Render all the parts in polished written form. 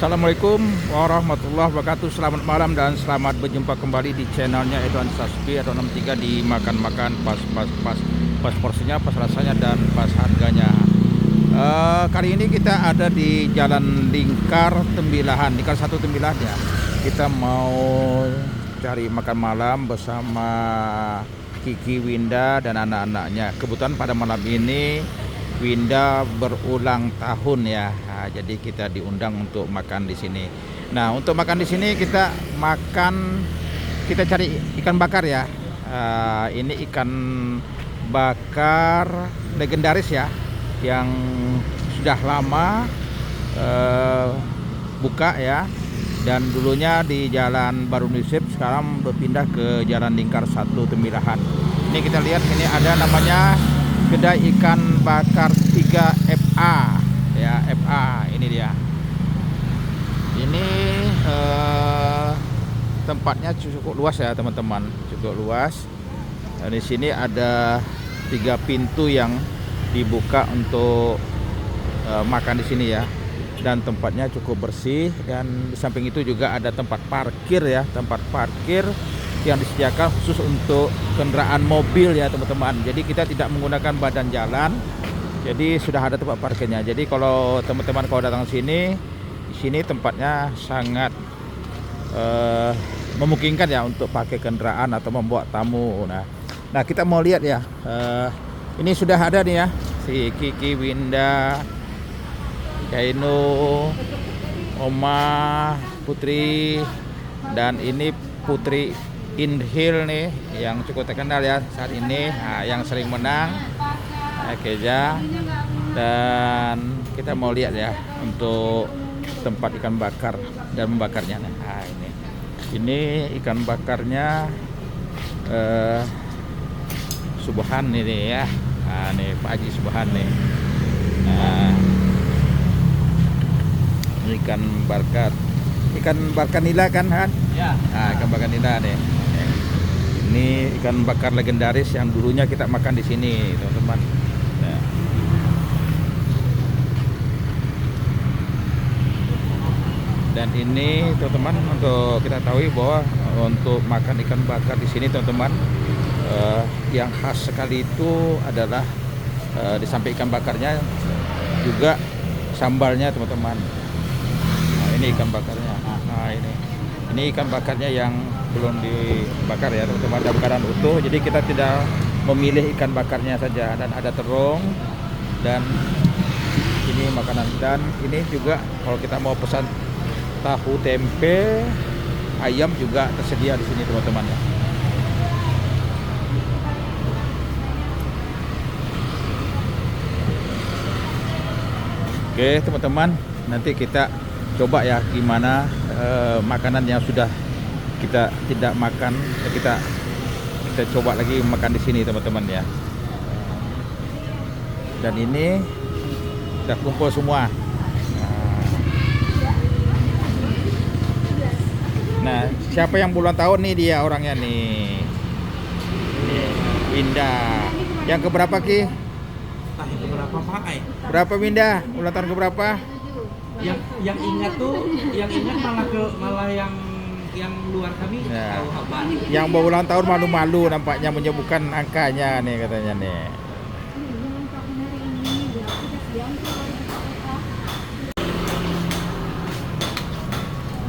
Assalamualaikum warahmatullahi wabarakatuh. Selamat malam dan selamat berjumpa kembali di channelnya Edwan Saspi atau 63 di makan-makan pas porsinya, pas rasanya dan pas harganya. Kali ini kita ada di Jalan Lingkar Tembilahan, Lingkar 1 Tembilahan ya. Kita mau cari makan malam bersama Kiki, Winda dan anak-anaknya. Kebetulan pada malam ini Winda berulang tahun ya. Nah, jadi kita diundang untuk makan di sini. Nah, untuk makan di sini kita cari ikan bakar ya. Ini ikan bakar legendaris ya, yang sudah lama buka ya. Dan dulunya di Jalan Baru Nisip, sekarang berpindah ke Jalan Lingkar 1 Tembilahan. Ini kita lihat, ini ada namanya kedai ikan bakar 3FA ya, FA ini dia. Ini tempatnya cukup luas ya teman-teman, cukup luas. Di sini ada 3 pintu yang dibuka untuk makan di sini ya, dan tempatnya cukup bersih. Dan di samping itu juga ada tempat parkir ya, tempat parkir yang disediakan khusus untuk kendaraan mobil ya teman-teman. Jadi kita tidak menggunakan badan jalan, jadi sudah ada tempat parkirnya. Jadi kalau teman-teman kalau datang sini, di sini tempatnya sangat memungkinkan ya untuk pakai kendaraan atau membawa tamu. Nah kita mau lihat ya, ini sudah ada nih ya si Kiki, Winda, Kaino, Oma, Putri, dan ini Putri Inhil nih yang cukup terkenal ya saat ini, yang sering menang Keja. Dan kita mau lihat ya untuk tempat ikan bakar dan membakarnya. Nah, ini ikan bakarnya Subhan ini ya. Nah, nih Pak Haji Subhan nih. Nah, ini ikan bakar nila kan Han? Ya. Nah, ikan bakar nila nih. Ini ikan bakar legendaris yang dulunya kita makan di sini, teman-teman. Nah. Dan ini, teman-teman, untuk kita tahu bahwa untuk makan ikan bakar di sini, teman-teman, yang khas sekali itu adalah di samping ikan bakarnya juga sambalnya, teman-teman. Nah, ini ikan bakarnya. Nah, ini ikan bakarnya yang belum dibakar ya teman-teman, dalam keadaan utuh. Jadi kita tidak memilih ikan bakarnya saja, dan ada terung, dan ini makanan. Dan ini juga kalau kita mau pesan tahu, tempe, ayam juga tersedia di sini teman-teman ya. Oke teman-teman, nanti kita coba ya gimana makanan yang sudah kita tidak makan, kita coba lagi makan di sini teman-teman ya. Dan ini udah kumpul semua. Nah, siapa yang ulang tahun nih, dia orangnya nih. Ini Winda. Yang keberapa Ki? Keberapa Pak? Berapa Winda? Ulang tahun keberapa? Yang ingat malah yang luar kami ya. Tahu apa? Yang baru ulang tahun malu-malu nampaknya menyebutkan angkanya nih katanya nih.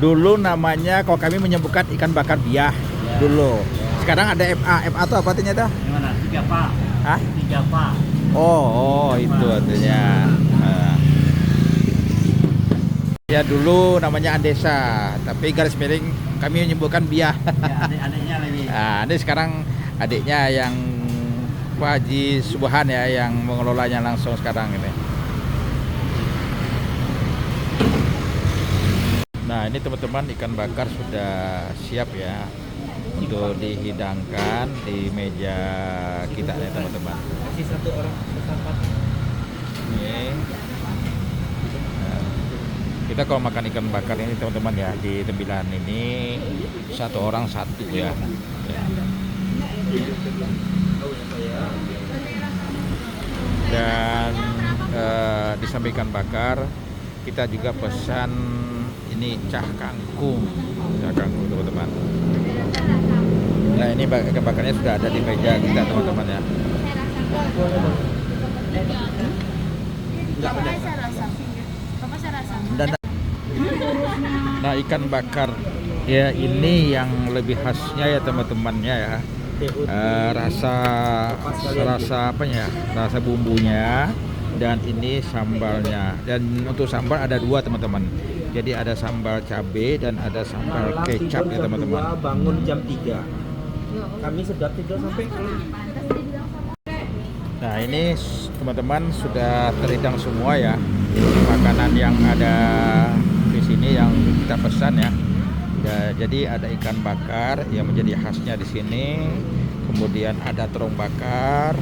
Dulu namanya kalau kami menyebutkan ikan bakar biah ya. Dulu. Sekarang ada FA. FA itu apa artinya tuh? Gimana? 3 Pak. Hah? 3 Pak. Oh, itu artinya. Ya dulu namanya Andesa, tapi garis miring kami menyebutkan biah. Ya, adik-adiknya lagi. Nah, ini sekarang adiknya yang Pak Haji Subhan ya, yang mengelolanya langsung sekarang ini. Nah, ini teman-teman ikan bakar sudah siap ya untuk dihidangkan di meja kita ya teman-teman. Masih 1 orang bersahabat. Ini. Kita kalau makan ikan bakar ini teman-teman ya, di Tembilahan ini 1 orang 1 ya. Dan di samping ikan bakar kita juga pesan ini cah kangkung, teman-teman. Nah ini ikan bakarnya sudah ada di meja kita teman-teman ya. Dan nah ikan bakar ya ini yang lebih khasnya ya teman-temannya ya. Rasa apanya? Rasa bumbunya dan ini sambalnya. Dan untuk sambal ada dua teman-teman. Jadi ada sambal cabai dan ada sambal kecap ya teman-teman. Bangun jam 3. Kami sedap tidur sampai Nah ini teman-teman sudah terhidang semua ya makanan yang ada di sini yang kita pesan ya. Jadi ada ikan bakar yang menjadi khasnya di sini, kemudian ada terong bakar,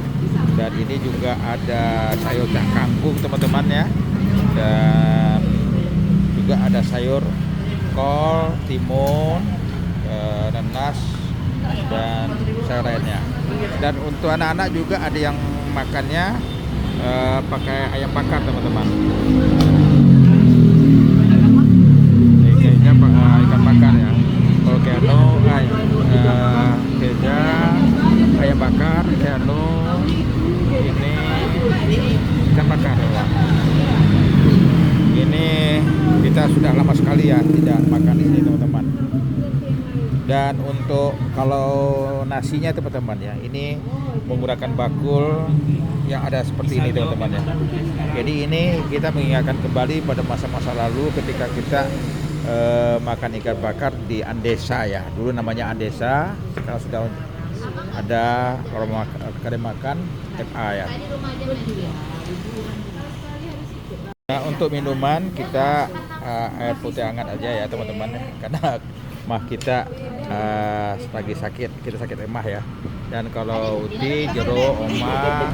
dan ini juga ada sayur cah kangkung teman-teman ya, dan juga ada sayur kol, timun, nanas, dan sayur lainnya. Dan untuk anak-anak juga ada yang makannya pakai ayam bakar teman-teman. Kayaknya ikan bakar ya. Volcano, keja, ayam bakar, volcano, ini ikan bakar ya. Ini kita sudah lama sekali ya tidak makan di sini teman-teman. Dan untuk kalau nasinya teman-teman ya, ini menggunakan bakul yang ada seperti ini teman-teman ya. Jadi ini kita mengingatkan kembali pada masa-masa lalu ketika kita makan ikan bakar di Andesa ya. Dulu namanya Andesa, sekarang sudah ada kalau makan FA ya. Nah, untuk minuman kita air putih hangat aja ya teman-teman ya. Karena mah kita lagi sakit, kita sakit emah ya. Dan kalau uti, jeruk, oma,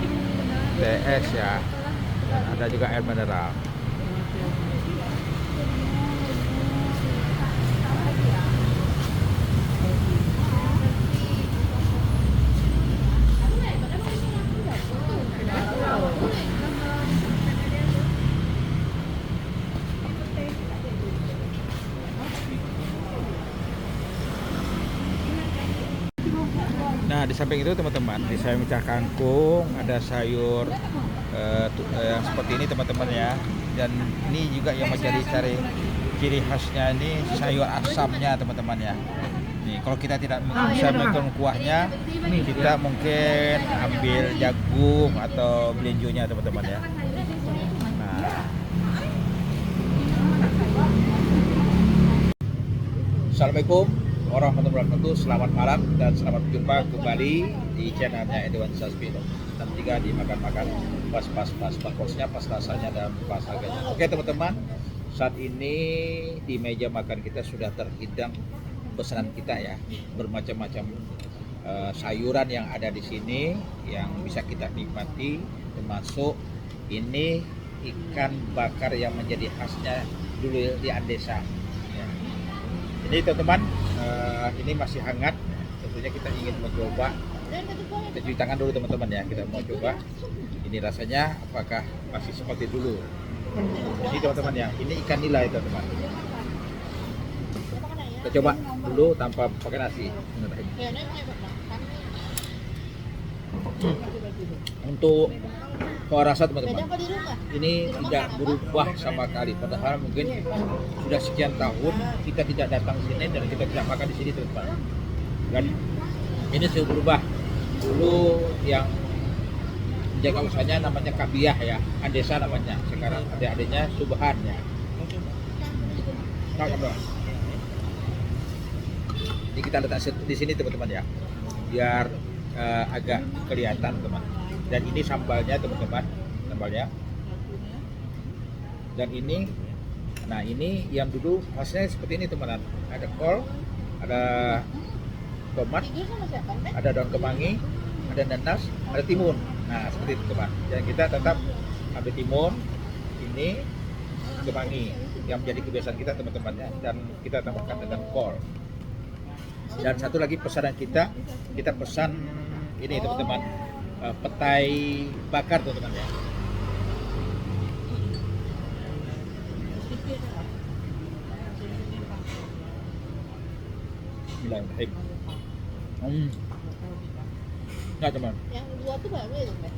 TS ya. Dan ada juga air mineral. Nah di samping itu teman-teman, di samping cah kangkung ada sayur yang seperti ini teman-teman ya. Dan ini juga yang menjadi ciri khasnya ini sayur asamnya teman-teman ya. Nih kalau kita tidak bisa menghitung kuahnya, kita mungkin ambil jagung atau belinjonya teman-teman ya. Nah. Assalamualaikum warahmatullahi wabarakatuh. Selamat malam dan selamat berjumpa kembali di channelnya Edwan Saspino. Dan juga dimakan-makan pas porsinya, pas rasanya dan pas harganya. Oke teman-teman, saat ini di meja makan kita sudah terhidang pesanan kita ya, bermacam-macam sayuran yang ada di sini yang bisa kita nikmati, termasuk ini ikan bakar yang menjadi khasnya dulu di Andesa. Ini teman-teman, ini masih hangat. Tentunya kita ingin mencoba. Kita cuci tangan dulu teman-teman ya. Kita mau coba. Ini rasanya apakah masih seperti dulu. Ini teman-teman ya. Ini ikan nila ya teman-teman. Kita coba dulu tanpa pakai nasi. Untuk rasa teman-teman, ini tidak berubah sama sekali. Padahal mungkin sudah sekian tahun kita tidak datang ke sini dan kita tidak makan di sini teman-teman. Dan ini sudah berubah. Dulu yang menjaga usahanya namanya Kabiah ya, Andesa namanya. Sekarang adik-adiknya Subhan ya. Ini kita letak di sini teman-teman ya, biar agak kelihatan teman. Dan ini sambalnya teman-teman, sambalnya. Dan ini, nah ini yang dulu khasnya seperti ini teman-teman. Ada kol, ada tomat, ada daun kemangi, ada nanas, ada timun. Nah seperti itu teman. Dan kita tetap ambil timun, ini kemangi yang menjadi kebiasaan kita teman-teman ya. Dan kita tambahkan dengan kol. Dan satu lagi pesanan kita pesan ini teman-teman. Petai bakar teman-teman ya. Bismillahirrahmanirrahim. Nah teman, Yang dua tuh baru ya, Mbak?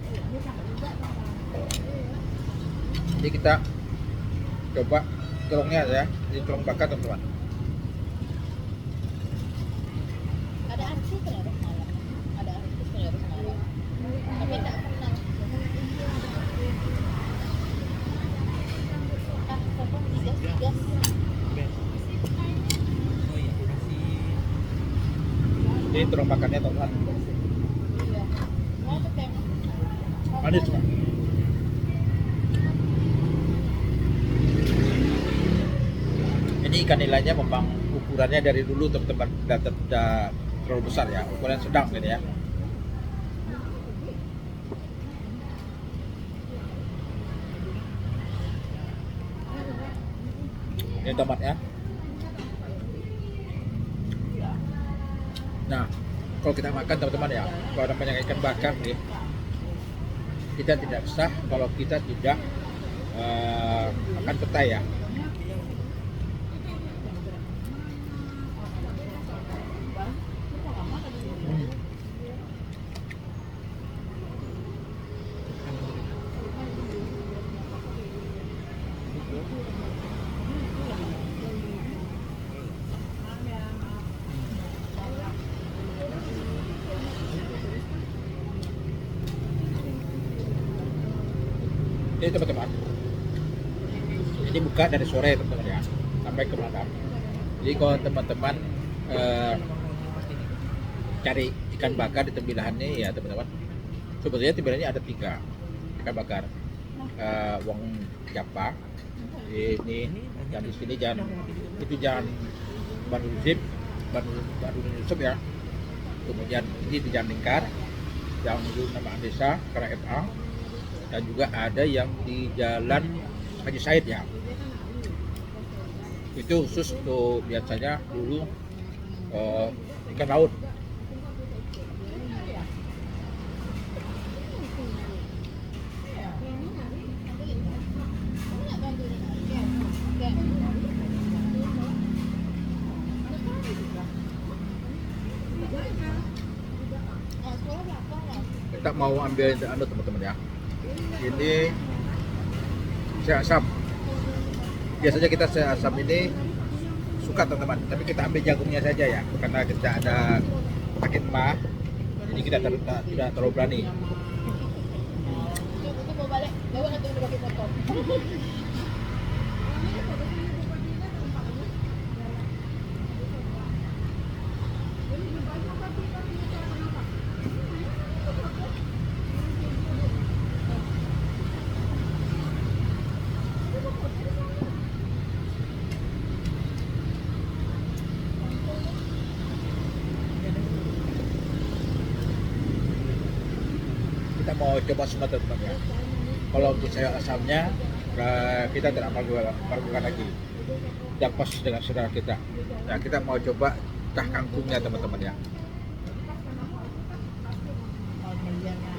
jadi kita coba tulungnya ya, ini tulung bakar teman-teman. Ada artis ternyata semalam. Ada artis ternyata semalam. Tapi nggak kenal. Ah, telepon digas. Ini tulung bakarnya teman-teman. Iya. Mau tuh kayak Manis Pak. Ini ikan nilainya memang ukurannya dari dulu teman-teman tidak terlalu besar ya, ukuran sedang gitu ya. Ini tomatnya. Nah, kalau kita makan teman-teman ya, kalau namanya ikan bakar nih, kita tidak sah kalau kita tidak makan petai ya. Ini teman-teman, ini buka dari sore teman-teman ya sampai ke malam. Jadi kalau teman-teman cari ikan bakar di tembilahan ini ya teman-teman, sebetulnya tembilahan ini ada 3 ikan bakar. Wong Japa, ini yang di sini jangan itu jangan Bandung Zip, Bandung Yusuf ya. Kemudian ini di Jalan Lingkar, yang menuju nama desa Karang FA. Dan juga ada yang di Jalan Haji Said ya, itu khusus untuk biasanya dulu ikan laut. Kita mau ambil anu teman-teman ya, ini sea asam. Biasanya kita sea asam ini suka teman-teman, tapi kita ambil jagungnya saja ya, karena kita ada sakit mah, jadi kita tidak terlalu berani. itu mau balik, bawa nanti udah pakai motor. Kita mau coba semua teman-teman ya. Kalau untuk sayur asamnya kita tidak meragukan lagi, tidak pas dengan saudara kita. Nah, kita mau coba tah kangkungnya teman-teman ya.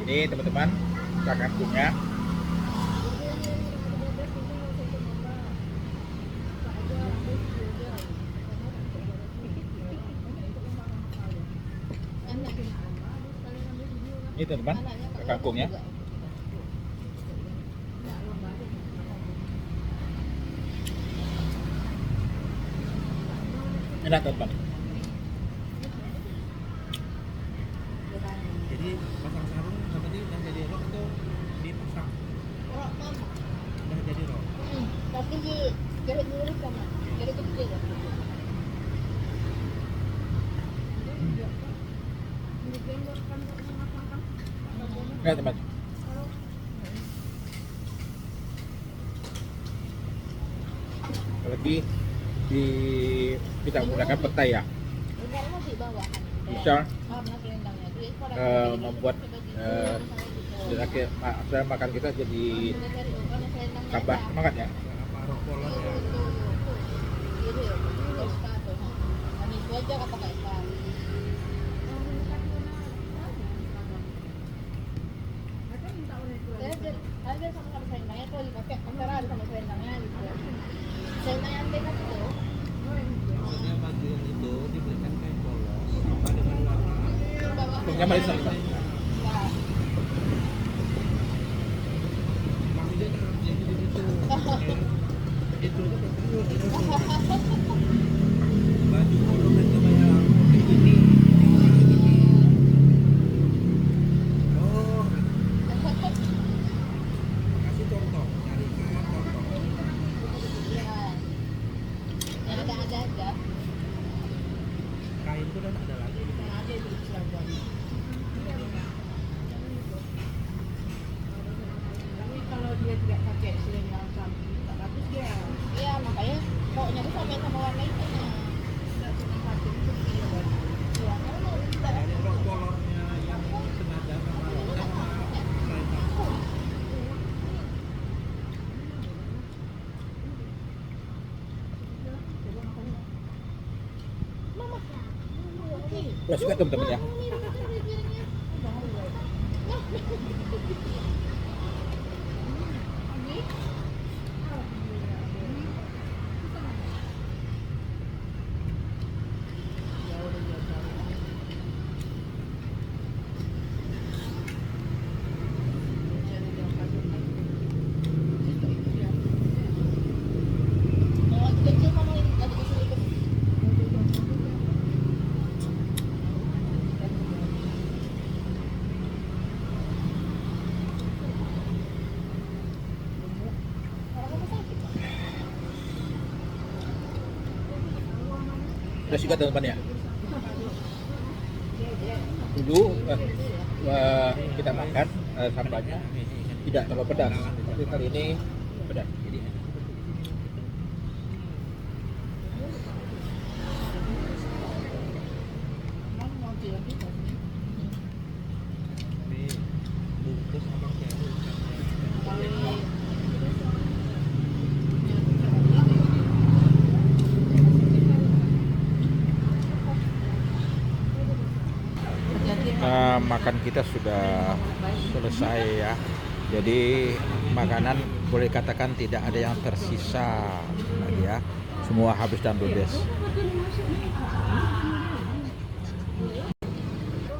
Ini teman-teman tah kangkungnya. Ini teman-teman tah kangkungnya. Enak teman-teman. Jadi pasang sarung tadi udah jadi rok itu dipasang, Orang mama. udah jadi rok. Tapi di jahit dulu sama, jahit kecil. Enak teman. Apalagi kita menggunakan petai ya, Bentar masih bawahan. bisa Karena selendangnya itu membuat saudara makan kita jadi tambah semangat ya. Apa rok polos ya? Itu aja kata Kak Eka. Ada sama-sama selendangnya tuh dipakai, antara ada sama selendangnya gitu. Selendang yang dekat itu. Maksudnya bagian itu dibelikan kain polos. Yang manis apa? Yang ada aja. Kain itu udah ada lagi. Yang ada itu di Cilegon. Tapi kalau dia tidak pakai selendang samping tak bagus dia. Iya, makanya pokoknya tuh samain sama warna itu. Tidak cuma satu itu dia bagus. Iya, kalau mau kita Ini rok kolornya yang senada sama selendang. Udah suka teman-teman ya. yang lagi kecil kamu lagi kecil ikut. Orang apa sakit? Udah suka teman-teman ya. Dulu kita makan sambalnya tidak terlalu pedas, tapi kali ini pedas. Jadi Nih, bungkus sama kayak makan kita sudah selesai ya. Jadi makanan boleh katakan tidak ada yang tersisa lagi ya. Semua habis dan ludes.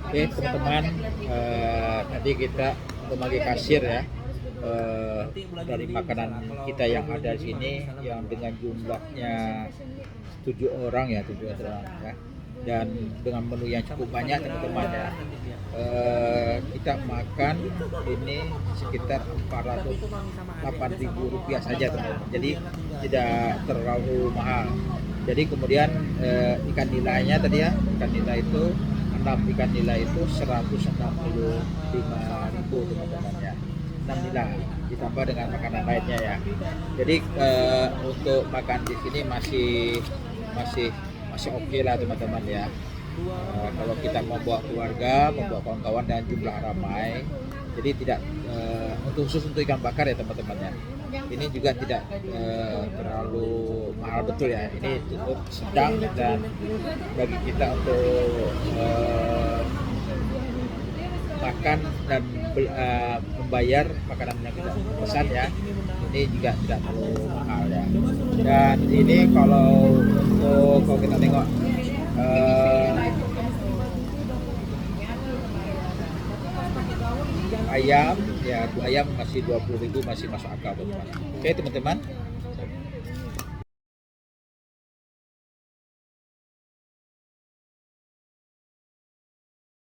Oke teman-teman, tadi kita membagi kasir ya dari makanan kita yang ada di sini yang dengan jumlahnya 7 orang ya, 7 orang ya. Dan dengan menu yang cukup banyak teman-teman ya. Kita makan ini sekitar 408.000 rupiah saja teman-teman. Jadi tidak terlalu mahal. Jadi kemudian ikan nilainya tadi ya, ikan nila itu 6 ikan nila itu 165.000 teman-teman ya. 6 nila ditambah dengan makanan lainnya ya. Jadi untuk makan di sini masih oke lah teman-teman ya. Kalau kita membawa keluarga, membawa kawan-kawan dan jumlah ramai, jadi tidak untuk khusus untuk ikan bakar ya teman-teman ya. Ini juga tidak terlalu mahal betul ya. Ini cukup sedang dan bagi kita untuk makan dan membayar makanan yang kita pesan ya. Ini juga tidak terlalu mahal ya. Dan ini kalau kita tengok ayam ya, ayam masih 20.000 masih masuk akal teman-teman. Oke teman-teman.